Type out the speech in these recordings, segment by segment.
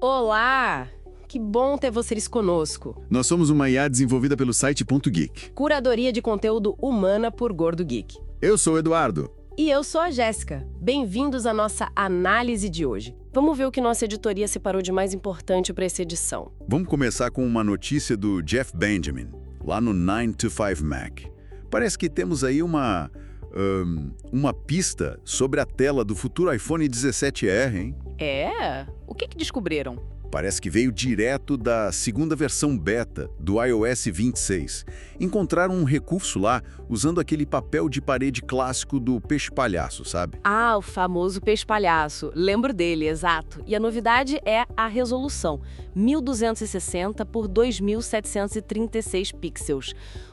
Olá! Que bom ter vocês conosco. Nós somos uma IA desenvolvida pelo site .geek. Curadoria de conteúdo humana por Gordo Geek. Eu sou o Eduardo. E eu sou a Jéssica. Bem-vindos à nossa análise de hoje. Vamos ver o que nossa editoria separou de mais importante para essa edição. Vamos começar com uma notícia do Jeff Benjamin, lá no 9to5Mac. Parece que temos aí uma pista sobre a tela do futuro iPhone 17R, hein? É? O que descobriram? Parece que veio direto da segunda versão beta do iOS 26. Encontraram um recurso lá usando aquele papel de parede clássico do peixe-palhaço, sabe? Ah, o famoso peixe-palhaço. Lembro dele, exato. E a novidade é a resolução, 1260 por 2736 pixels.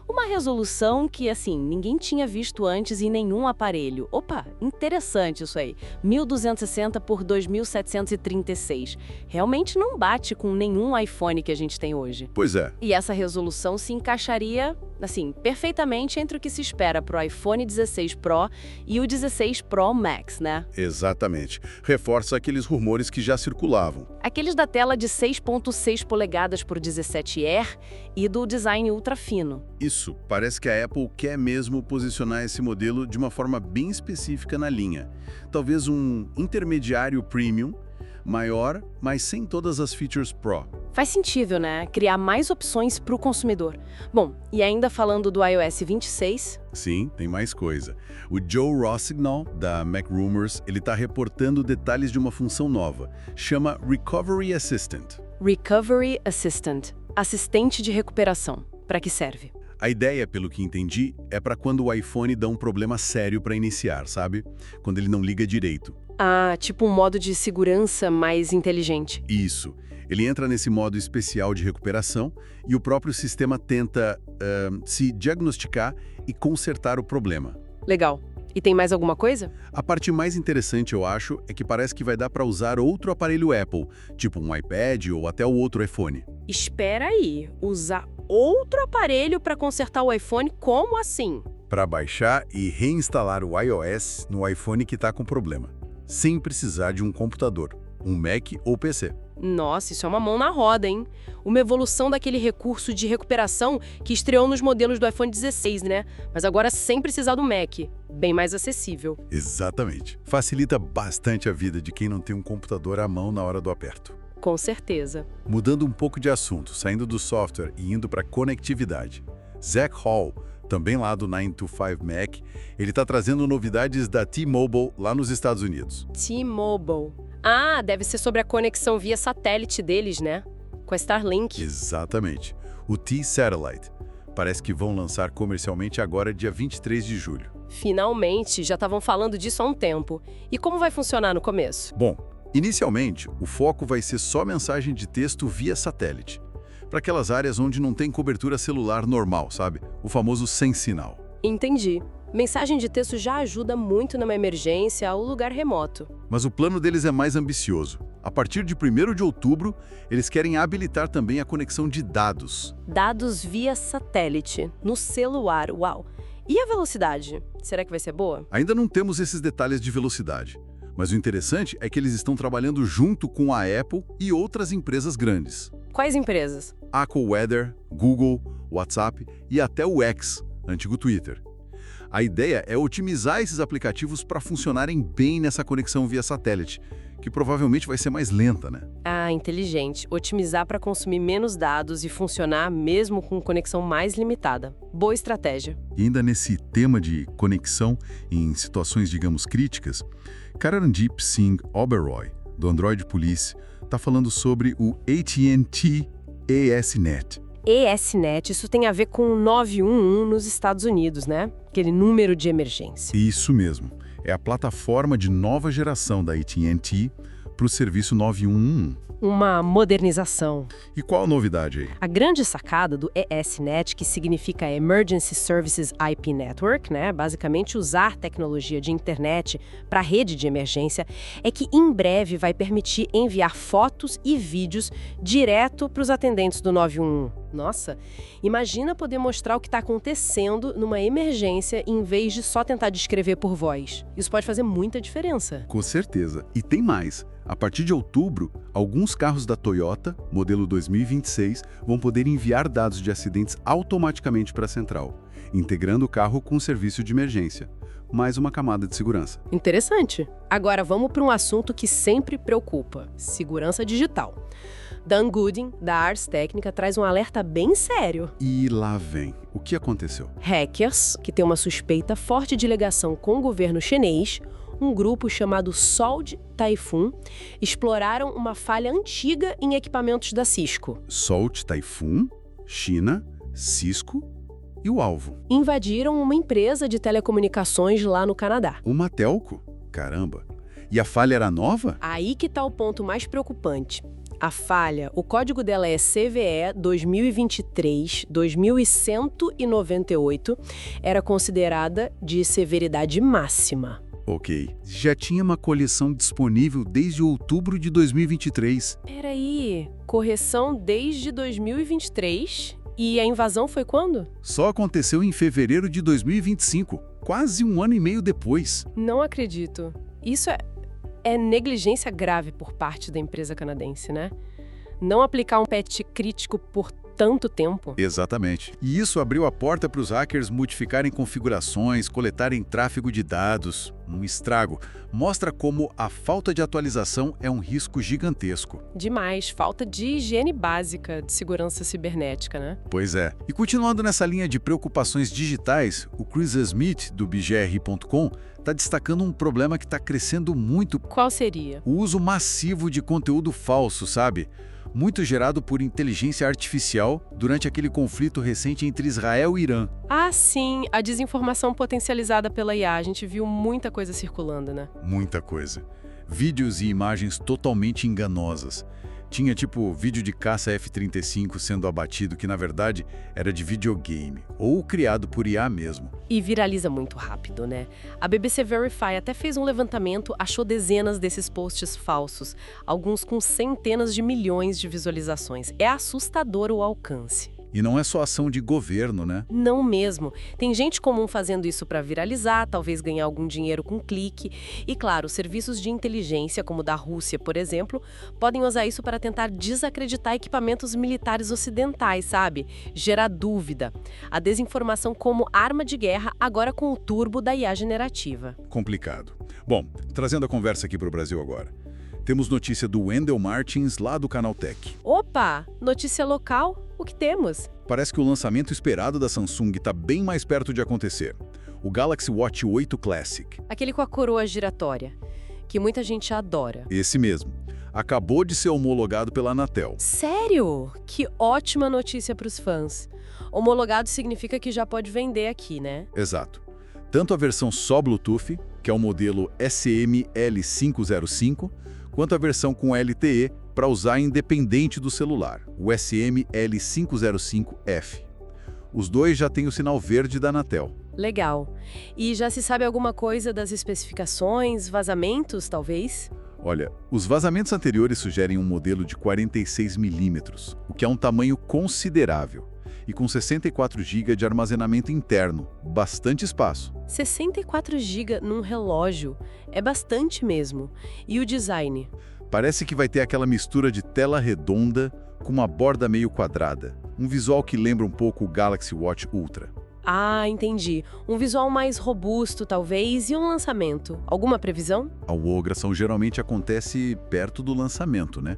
Uma resolução que, assim, ninguém tinha visto antes em nenhum aparelho. Opa, interessante isso aí. 1260 por 2736. Realmente não bate com nenhum iPhone que a gente tem hoje. Pois é. E essa resolução se encaixaria, assim, perfeitamente entre o que se espera para o iPhone 16 Pro e o 16 Pro Max, né? Exatamente. Reforça aqueles rumores que já circulavam. Aqueles da tela de 6.6 polegadas por 17R e do design ultra fino. Isso, parece que a Apple quer mesmo posicionar esse modelo de uma forma bem específica na linha. Talvez um intermediário premium, maior, mas sem todas as features Pro. Faz sentido, né? Criar mais opções para o consumidor. Bom, e ainda falando do iOS 26... Sim, tem mais coisa. O Joe Rossignol, da MacRumors, ele está reportando detalhes de uma função nova. Chama Recovery Assistant. Recovery Assistant. Assistente de recuperação. Para que serve? A ideia, pelo que entendi, é para quando o iPhone dá um problema sério para iniciar, sabe? Quando ele não liga direito. Ah, tipo um modo de segurança mais inteligente. Isso. Ele entra nesse modo especial de recuperação e o próprio sistema tenta se diagnosticar e consertar o problema. Legal. E tem mais alguma coisa? A parte mais interessante, eu acho, é que parece que vai dar para usar outro aparelho Apple, tipo um iPad ou até o outro iPhone. Espera aí, usar outro aparelho para consertar o iPhone? Como assim? Para baixar e reinstalar o iOS no iPhone que está com problema, sem precisar de um computador, um Mac ou PC. Nossa, isso é uma mão na roda, hein? Uma evolução daquele recurso de recuperação que estreou nos modelos do iPhone 16, né? Mas agora sem precisar do Mac. Bem mais acessível. Exatamente. Facilita bastante a vida de quem não tem um computador à mão na hora do aperto. Com certeza. Mudando um pouco de assunto, saindo do software e indo para conectividade. Zach Hall, também lá do 9to5Mac, ele está trazendo novidades da T-Mobile lá nos Estados Unidos. T-Mobile. Ah, deve ser sobre a conexão via satélite deles, né? Com a Starlink. Exatamente. O T-Satellite. Parece que vão lançar comercialmente agora, dia 23 de julho. Finalmente, já estavam falando disso há um tempo. E como vai funcionar no começo? Bom, inicialmente, o foco vai ser só mensagem de texto via satélite. Para aquelas áreas onde não tem cobertura celular normal, sabe? O famoso sem sinal. Entendi. Mensagem de texto já ajuda muito numa emergência ou lugar remoto. Mas o plano deles é mais ambicioso. A partir de 1º de outubro, eles querem habilitar também a conexão de dados. Dados via satélite, no celular, uau! E a velocidade? Será que vai ser boa? Ainda não temos esses detalhes de velocidade. Mas o interessante é que eles estão trabalhando junto com a Apple e outras empresas grandes. Quais empresas? AccuWeather, Google, WhatsApp e até o X, antigo Twitter. A ideia é otimizar esses aplicativos para funcionarem bem nessa conexão via satélite, que provavelmente vai ser mais lenta, né? Ah, inteligente. Otimizar para consumir menos dados e funcionar mesmo com conexão mais limitada. Boa estratégia. E ainda nesse tema de conexão em situações, digamos, críticas, Karandeep Singh Oberoi, do Android Police, está falando sobre o AT&T ESNet. ESNet, isso tem a ver com o 911 nos Estados Unidos, né? Aquele número de emergência. Isso mesmo. É a plataforma de nova geração da AT&T para o serviço 911. Uma modernização. E qual a novidade aí? A grande sacada do ESNet, que significa Emergency Services IP Network, né? Basicamente usar tecnologia de internet para a rede de emergência, é que em breve vai permitir enviar fotos e vídeos direto para os atendentes do 911. Nossa, imagina poder mostrar o que está acontecendo numa emergência em vez de só tentar descrever por voz. Isso pode fazer muita diferença. Com certeza. E tem mais. A partir de outubro, alguns carros da Toyota, modelo 2026, vão poder enviar dados de acidentes automaticamente para a central, integrando o carro com o serviço de emergência. Mais uma camada de segurança. Interessante. Agora vamos para um assunto que sempre preocupa: segurança digital. Dan Goodin, da Ars Technica, traz um alerta bem sério. E lá vem. O que aconteceu? Hackers, que têm uma suspeita forte de ligação com o governo chinês, um grupo chamado Salt Typhoon, exploraram uma falha antiga em equipamentos da Cisco. Salt Typhoon, China, Cisco e o alvo. Invadiram uma empresa de telecomunicações lá no Canadá. Uma telco? Caramba. E a falha era nova? Aí que está o ponto mais preocupante. A falha, o código dela é CVE 2023-2198, era considerada de severidade máxima. Ok. Já tinha uma coleção disponível desde outubro de 2023. Peraí, correção desde 2023? E a invasão foi quando? Só aconteceu em fevereiro de 2025, quase um ano e meio depois. Não acredito. Isso é negligência grave por parte da empresa canadense, né? Não aplicar um patch crítico por tanto tempo. Exatamente. E isso abriu a porta para os hackers modificarem configurações, coletarem tráfego de dados. Um estrago. Mostra como a falta de atualização é um risco gigantesco. Demais. Falta de higiene básica de segurança cibernética, né? Pois é. E continuando nessa linha de preocupações digitais, o Chris Smith, do BGR.com, está destacando um problema que está crescendo muito. Qual seria? O uso massivo de conteúdo falso, sabe? Muito gerado por inteligência artificial durante aquele conflito recente entre Israel e Irã. Ah, sim, a desinformação potencializada pela IA. A gente viu muita coisa circulando, né? Muita coisa. Vídeos e imagens totalmente enganosas. Tinha tipo vídeo de caça F-35 sendo abatido que na verdade era de videogame, ou criado por IA mesmo. E viraliza muito rápido, né? A BBC Verify até fez um levantamento, achou dezenas desses posts falsos, alguns com centenas de milhões de visualizações. É assustador o alcance. E não é só ação de governo, né? Não mesmo. Tem gente comum fazendo isso para viralizar, talvez ganhar algum dinheiro com clique. E claro, serviços de inteligência, como o da Rússia, por exemplo, podem usar isso para tentar desacreditar equipamentos militares ocidentais, sabe? Gerar dúvida. A desinformação como arma de guerra, agora com o turbo da IA generativa. Complicado. Bom, trazendo a conversa aqui para o Brasil agora. Temos notícia do Wendell Martins, lá do Canaltech. Opa! Notícia local? O que temos? Parece que o lançamento esperado da Samsung está bem mais perto de acontecer. O Galaxy Watch 8 Classic. Aquele com a coroa giratória, que muita gente adora. Esse mesmo. Acabou de ser homologado pela Anatel. Sério? Que ótima notícia para os fãs. Homologado significa que já pode vender aqui, né? Exato. Tanto a versão só Bluetooth, que é o modelo SM-L505, quanto a versão com LTE para usar independente do celular, o SM-L505F. Os dois já têm o sinal verde da Anatel. Legal. E já se sabe alguma coisa das especificações, vazamentos, talvez? Olha, os vazamentos anteriores sugerem um modelo de 46 milímetros, o que é um tamanho considerável, e com 64 GB de armazenamento interno, bastante espaço. 64 GB num relógio, é bastante mesmo. E o design? Parece que vai ter aquela mistura de tela redonda com uma borda meio quadrada, um visual que lembra um pouco o Galaxy Watch Ultra. Ah, entendi. Um visual mais robusto, talvez, e um lançamento. Alguma previsão? A homologação geralmente acontece perto do lançamento, né?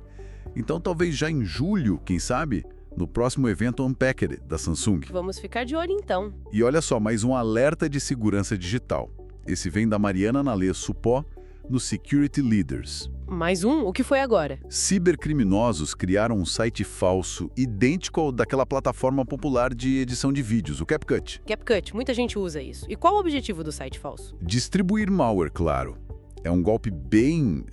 Então talvez já em julho, quem sabe, no próximo evento Unpacked da Samsung. Vamos ficar de olho então. E olha só, mais um alerta de segurança digital. Esse vem da Mariana Nalê Supó, no Security Leaders. Mais um? O que foi agora? Cibercriminosos criaram um site falso idêntico ao daquela plataforma popular de edição de vídeos, o CapCut. CapCut, muita gente usa isso. E qual o objetivo do site falso? Distribuir malware, claro. É um golpe bem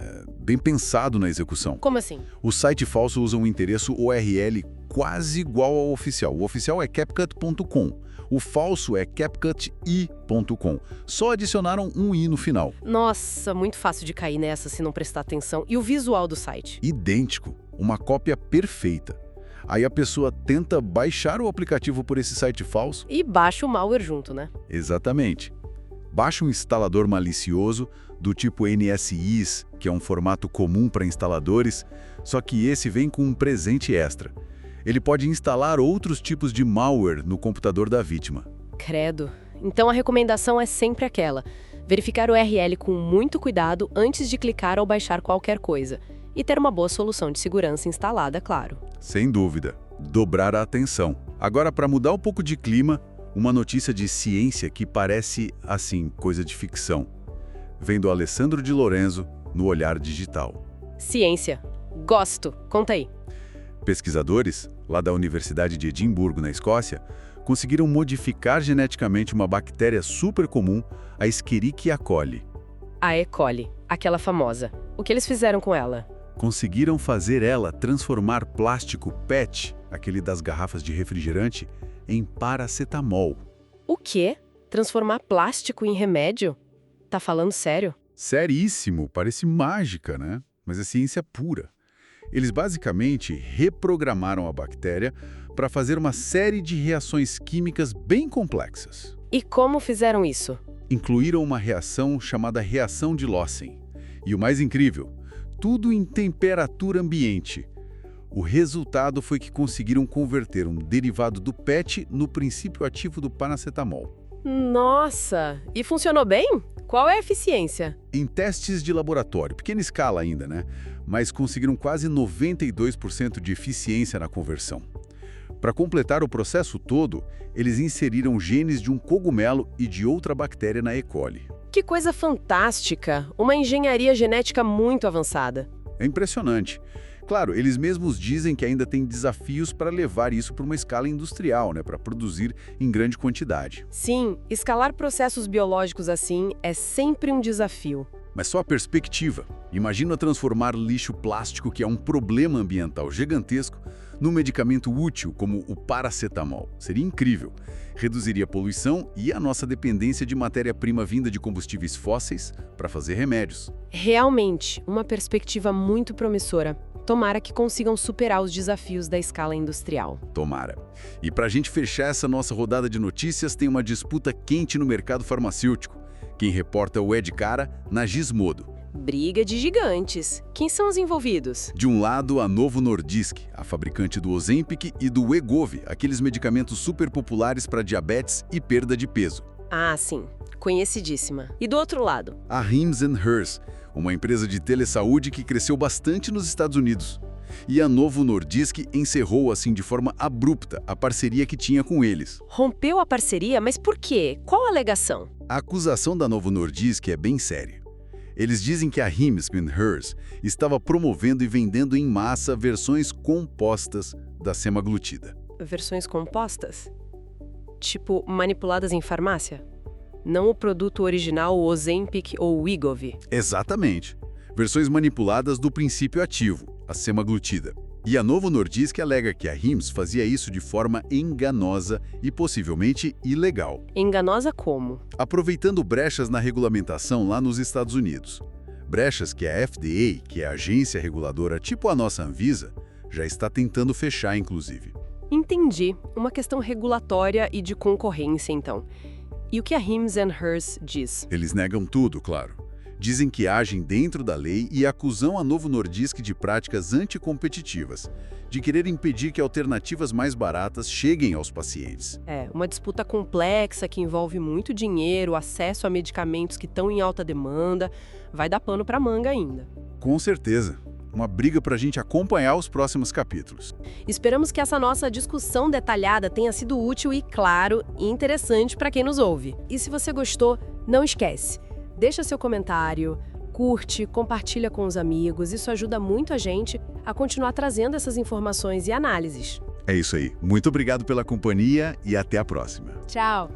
pensado na execução. Como assim? O site falso usa um endereço URL quase igual ao oficial. O oficial é CapCut.com. O falso é CapCutI.com. Só adicionaram um i no final. Nossa, muito fácil de cair nessa se não prestar atenção. E o visual do site? Idêntico. Uma cópia perfeita. Aí a pessoa tenta baixar o aplicativo por esse site falso. E baixa o malware junto, né? Exatamente. Baixa um instalador malicioso do tipo NSIS, que é um formato comum para instaladores, só que esse vem com um presente extra. Ele pode instalar outros tipos de malware no computador da vítima. Credo. Então a recomendação é sempre aquela: verificar o URL com muito cuidado antes de clicar ou baixar qualquer coisa. E ter uma boa solução de segurança instalada, claro. Sem dúvida. Dobrar a atenção. Agora, para mudar um pouco de clima, uma notícia de ciência que parece, assim, coisa de ficção. Vem do Alessandro de Lorenzo, no Olhar Digital. Ciência. Gosto. Conta aí. Pesquisadores, lá da Universidade de Edimburgo, na Escócia, conseguiram modificar geneticamente uma bactéria super comum, a Escherichia coli. A E. coli. Aquela famosa. O que eles fizeram com ela? Conseguiram fazer ela transformar plástico PET, aquele das garrafas de refrigerante, em paracetamol. O quê? Transformar plástico em remédio? Tá falando sério? Seríssimo, parece mágica, né? Mas é ciência pura. Eles basicamente reprogramaram a bactéria para fazer uma série de reações químicas bem complexas. E como fizeram isso? Incluíram uma reação chamada reação de Lawson. E o mais incrível, tudo em temperatura ambiente. O resultado foi que conseguiram converter um derivado do PET no princípio ativo do paracetamol. Nossa! E funcionou bem? Qual é a eficiência? Em testes de laboratório, pequena escala ainda, né? Mas conseguiram quase 92% de eficiência na conversão. Para completar o processo todo, eles inseriram genes de um cogumelo e de outra bactéria na E. coli. Que coisa fantástica! Uma engenharia genética muito avançada. É impressionante. Claro, eles mesmos dizem que ainda tem desafios para levar isso para uma escala industrial, né, para produzir em grande quantidade. Sim, escalar processos biológicos assim é sempre um desafio. Mas só a perspectiva. Imagina transformar lixo plástico, que é um problema ambiental gigantesco, num medicamento útil como o paracetamol. Seria incrível. Reduziria a poluição e a nossa dependência de matéria-prima vinda de combustíveis fósseis para fazer remédios. Realmente, uma perspectiva muito promissora. Tomara que consigam superar os desafios da escala industrial. Tomara. E para a gente fechar essa nossa rodada de notícias, tem uma disputa quente no mercado farmacêutico. Quem reporta é o Ed Cara, na Gizmodo. Briga de gigantes. Quem são os envolvidos? De um lado, a Novo Nordisk, a fabricante do Ozempic e do Wegovy, aqueles medicamentos super populares para diabetes e perda de peso. Ah, sim. Conhecidíssima. E do outro lado? A Hims & Hers, uma empresa de telesaúde que cresceu bastante nos Estados Unidos. E a Novo Nordisk encerrou, assim, de forma abrupta, a parceria que tinha com eles. Rompeu a parceria? Mas por quê? Qual a alegação? A acusação da Novo Nordisk é bem séria. Eles dizem que a Hims & Hers estava promovendo e vendendo em massa versões compostas da semaglutida. Versões compostas? Tipo, manipuladas em farmácia? Não o produto original, o Ozempic ou o Wegovy? Exatamente. Versões manipuladas do princípio ativo, a semaglutida. E a Novo Nordisk alega que a Hims fazia isso de forma enganosa e possivelmente ilegal. Enganosa como? Aproveitando brechas na regulamentação lá nos Estados Unidos. Brechas que a FDA, que é a agência reguladora tipo a nossa Anvisa, já está tentando fechar, inclusive. Entendi. Uma questão regulatória e de concorrência, então. E o que a Hims & Hers diz? Eles negam tudo, claro. Dizem que agem dentro da lei e acusam a Novo Nordisk de práticas anticompetitivas, de querer impedir que alternativas mais baratas cheguem aos pacientes. É, uma disputa complexa que envolve muito dinheiro, acesso a medicamentos que estão em alta demanda, vai dar pano para manga ainda. Com certeza. Uma briga para a gente acompanhar os próximos capítulos. Esperamos que essa nossa discussão detalhada tenha sido útil e, claro, interessante para quem nos ouve. E se você gostou, não esquece. Deixa seu comentário, curte, compartilha com os amigos. Isso ajuda muito a gente a continuar trazendo essas informações e análises. É isso aí. Muito obrigado pela companhia e até a próxima. Tchau!